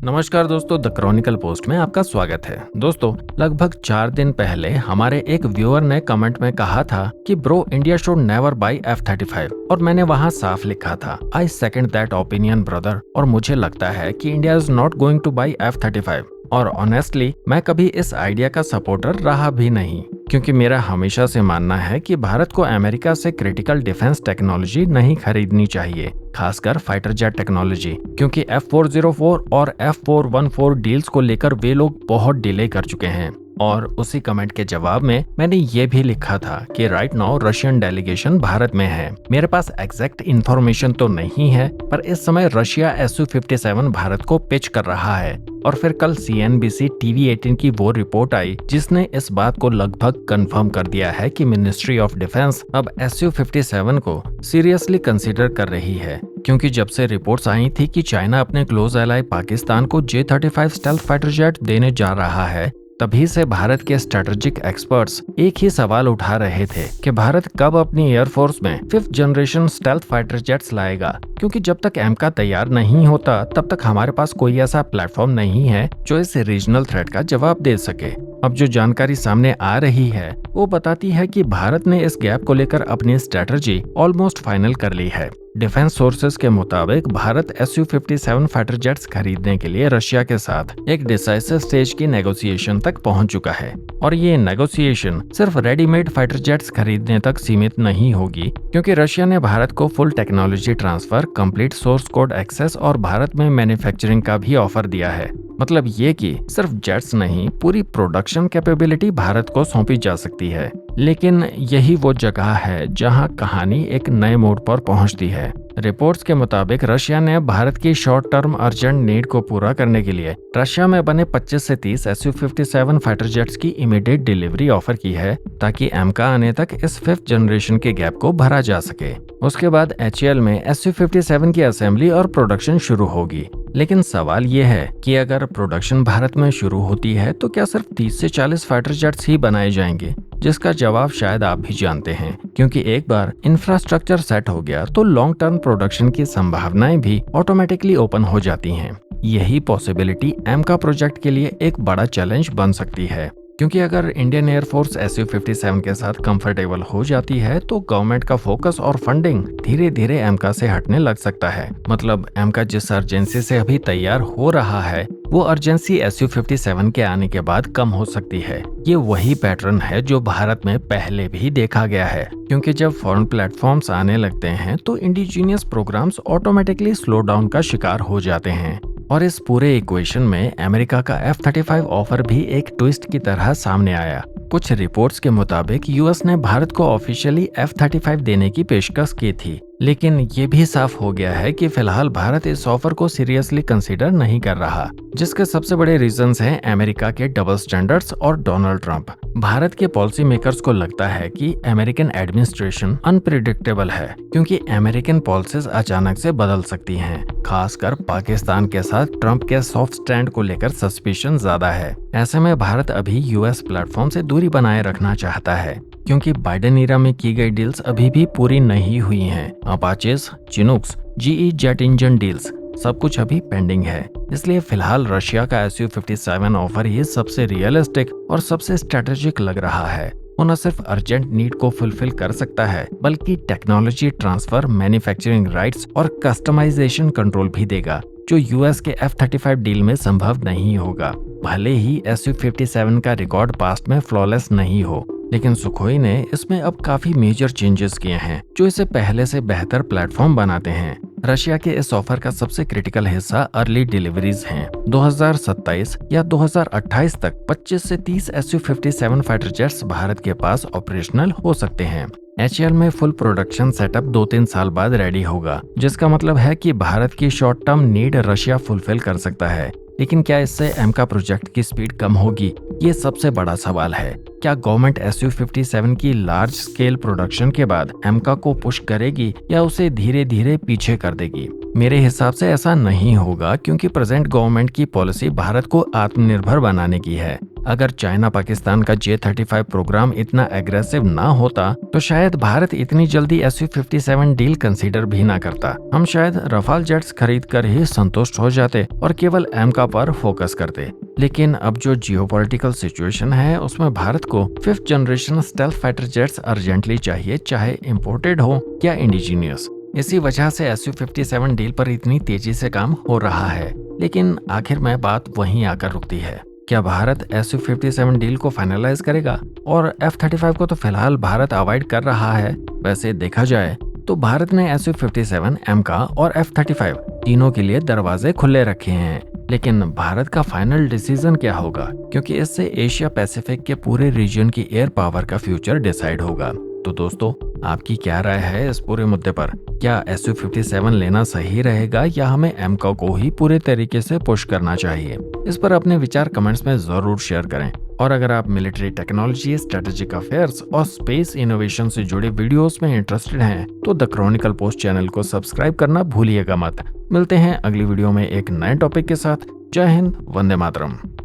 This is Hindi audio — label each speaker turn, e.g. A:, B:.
A: नमस्कार दोस्तों, द क्रॉनिकल पोस्ट में आपका स्वागत है। दोस्तों, लगभग 4 दिन पहले हमारे एक व्यूअर ने कमेंट में कहा था कि bro, India should never by F-35 और मैंने वहां साफ लिखा था आई सेकंड दैट ओपिनियन ब्रदर। और मुझे लगता है कि India is not going two by F-35 और ऑनेस्टली मैं कभी इस आइडिया का सपोर्टर रहा भी नहीं, क्योंकि मेरा हमेशा से मानना है कि भारत को अमेरिका से क्रिटिकल डिफेंस टेक्नोलॉजी नहीं खरीदनी चाहिए, खासकर फाइटर जेट टेक्नोलॉजी, क्योंकि F-404 और F-414 डील्स को लेकर वे लोग बहुत डिले कर चुके हैं। और उसी कमेंट के जवाब में मैंने ये भी लिखा था कि right now Russian delegation Bharat में है। मेरे पास एग्जैक्ट इन्फॉर्मेशन तो नहीं है, पर इस समय रशिया Su-57 भारत को पिच कर रहा है। और फिर कल CNBC TV18 की वो रिपोर्ट आई जिसने इस बात को लगभग कंफर्म कर दिया है कि मिनिस्ट्री ऑफ डिफेंस अब Su-57 को सीरियसली कंसीडर कर रही है, क्योंकि जब से रिपोर्ट्स आई थी कि चाइना अपने क्लोज एलाई पाकिस्तान को J-35 स्टेल्थ फाइटर जेट देने जा रहा है, तभी से भारत के स्ट्रेटेजिक एक्सपर्ट्स एक ही सवाल उठा रहे थे कि भारत कब अपनी एयरफोर्स में 5th generation stealth fighter jets लाएगा, क्योंकि जब तक एमका तैयार नहीं होता तब तक हमारे पास कोई ऐसा प्लेटफॉर्म नहीं है जो इस रीजनल थ्रेट का जवाब दे सके। अब जो जानकारी सामने आ रही है वो बताती है कि भारत ने इस गैप को लेकर अपनी स्ट्रेटजी ऑलमोस्ट फाइनल कर ली है। डिफेंस सोर्सेज के मुताबिक भारत Su-57 फाइटर जेट्स खरीदने के लिए रशिया के साथ एक डिसाइसिव स्टेज की नेगोशिएशन तक पहुंच चुका है। और ये नेगोशिएशन सिर्फ रेडीमेड फाइटर जेट्स खरीदने तक सीमित नहीं होगी, क्योंकि रशिया ने भारत को full technology transfer, complete source code access और भारत में मैन्युफैक्चरिंग का भी ऑफर दिया है। मतलब ये कि सिर्फ जेट्स नहीं, पूरी प्रोडक्शन कैपेबिलिटी भारत को सौंपी जा सकती है। लेकिन यही वो जगह है जहां कहानी एक नए मोड़ पर पहुंचती है। रिपोर्ट्स के मुताबिक रशिया ने भारत की शॉर्ट टर्म अर्जेंट नीड को पूरा करने के लिए रशिया में बने 25 से 30 Su-57 फाइटर जेट्स की इमीडिएट डिलीवरी ऑफर की है, ताकि एमका आने तक इस 5th जनरेशन के गैप को भरा जा सके। उसके बाद HAL में Su-57 की असेंबली और प्रोडक्शन शुरू होगी। लेकिन सवाल ये है कि अगर प्रोडक्शन भारत में शुरू होती है तो क्या सिर्फ 30 से 40 फाइटर जेट्स ही बनाए जाएंगे, जिसका जवाब शायद आप भी जानते हैं, क्योंकि एक बार इंफ्रास्ट्रक्चर सेट हो गया तो लॉन्ग टर्म प्रोडक्शन की संभावनाएं भी ऑटोमेटिकली ओपन हो जाती हैं। यही पॉसिबिलिटी एमका प्रोजेक्ट के लिए एक बड़ा चैलेंज बन सकती है, क्योंकि अगर इंडियन एयरफोर्स Su-57 के साथ कंफर्टेबल हो जाती है तो गवर्नमेंट का फोकस और फंडिंग धीरे धीरे एमका से हटने लग सकता है। मतलब एमका जिस अर्जेंसी से अभी तैयार हो रहा है वो अर्जेंसी Su-57 के आने के बाद कम हो सकती है। ये वही पैटर्न है जो भारत में पहले भी देखा गया है, क्योंकि जब फॉरेन प्लेटफॉर्म्स आने लगते हैं तो indigenous programs automatically slow down का शिकार हो जाते हैं। और इस पूरे इक्वेशन में अमेरिका का F-35 ऑफर भी एक ट्विस्ट की तरह सामने आया। कुछ रिपोर्ट्स के मुताबिक यूएस ने भारत को ऑफिशियली F-35 देने की पेशकश की थी, लेकिन ये भी साफ हो गया है कि फिलहाल भारत इस ऑफर को सीरियसली कंसीडर नहीं कर रहा, जिसके सबसे बड़े रीजंस हैं अमेरिका के डबल स्टैंडर्ड्स और डोनाल्ड ट्रंप। भारत के पॉलिसी मेकर्स को लगता है कि अमेरिकन एडमिनिस्ट्रेशन अनप्रिडिक्टेबल है, क्योंकि अमेरिकन पॉलिसीज अचानक से बदल सकती हैं। खासकर पाकिस्तान के साथ ट्रंप के सॉफ्ट स्टैंड को लेकर सस्पिशन ज्यादा है। ऐसे में भारत अभी यूएस प्लेटफॉर्म से दूरी बनाए रखना चाहता है, क्योंकि बाइडेन ईरा में की गई डील्स अभी भी पूरी नहीं हुई हैं। अपाचेस, चिनूक्स, GE जेट इंजन डील्स सब कुछ अभी पेंडिंग है। इसलिए फिलहाल रशिया का Su-57 ऑफर ही सबसे रियलिस्टिक और सबसे स्ट्रेटेजिक लग रहा है। वो न सिर्फ अर्जेंट नीड को फुलफिल कर सकता है, बल्कि टेक्नोलॉजी ट्रांसफर, मैन्युफैक्चरिंग राइट्स और कस्टमाइजेशन कंट्रोल भी देगा, जो यूएस के F-35 डील में संभव नहीं होगा। भले ही Su-57 का रिकॉर्ड पास्ट में फ्लॉलेस नहीं हो, लेकिन सुखोई ने इसमें अब काफी मेजर चेंजेस किए हैं जो इसे पहले से बेहतर प्लेटफॉर्म बनाते हैं। रशिया के इस ऑफर का सबसे क्रिटिकल हिस्सा अर्ली डिलीवरीज हैं। 2027 या 2028 तक 25 से 30 Su-57 फाइटर जेट्स भारत के पास ऑपरेशनल हो सकते हैं। HAL में फुल प्रोडक्शन सेटअप 2-3 साल बाद रेडी होगा, जिसका मतलब है कि भारत की short term need Russia fulfil कर सकता है। लेकिन क्या इससे एमका प्रोजेक्ट की स्पीड कम होगी? ये सबसे बड़ा सवाल है। क्या गवर्नमेंट Su-57 की लार्ज स्केल प्रोडक्शन के बाद एमका को पुश करेगी या उसे धीरे धीरे पीछे कर देगी? मेरे हिसाब से ऐसा नहीं होगा, क्योंकि प्रेजेंट गवर्नमेंट की पॉलिसी भारत को आत्मनिर्भर बनाने की है। अगर चाइना पाकिस्तान का J-35 प्रोग्राम इतना एग्रेसिव ना होता तो शायद भारत इतनी जल्दी Su-57 डील कंसीडर भी ना करता। हम शायद रफाल जेट्स खरीद कर ही संतुष्ट हो जाते और केवल एमका पर फोकस करते। लेकिन अब जो जियोपॉलिटिकल सिचुएशन है उसमें भारत को 5th generation stealth fighter jets urgently चाहिए, चाहे इंपोर्टेड हो या इंडिजीनियस। इसी वजह से Su-57 डील पर इतनी तेजी से काम हो रहा है। लेकिन आखिर में बात वहीं आकर रुकती है। क्या भारत Su-57 डील को फाइनलाइज करेगा? और F-35 को तो फिलहाल भारत अवॉइड कर रहा है। वैसे देखा जाए तो भारत ने Su-57, एमका और F-35 तीनों के लिए दरवाजे खुले रखे हैं। लेकिन भारत का फाइनल डिसीजन क्या होगा, क्योंकि इससे एशिया पैसिफिक के पूरे रीजन की एयर पावर का फ्यूचर डिसाइड होगा। तो दोस्तों, आपकी क्या राय है इस पूरे मुद्दे पर? क्या Su-57 लेना सही रहेगा या हमें एमका को ही पूरे तरीके से पुश करना चाहिए? इस पर अपने विचार कमेंट्स में जरूर शेयर करें। और अगर आप मिलिट्री टेक्नोलॉजी, स्ट्रेटेजिक अफेयर्स और स्पेस इनोवेशन से जुड़े वीडियोस में इंटरेस्टेड हैं तो द क्रॉनिकल पोस्ट चैनल को सब्सक्राइब करना भूलिएगा मत। मिलते हैं अगली वीडियो में एक नए टॉपिक के साथ। जय हिंद, वंदे मातरम।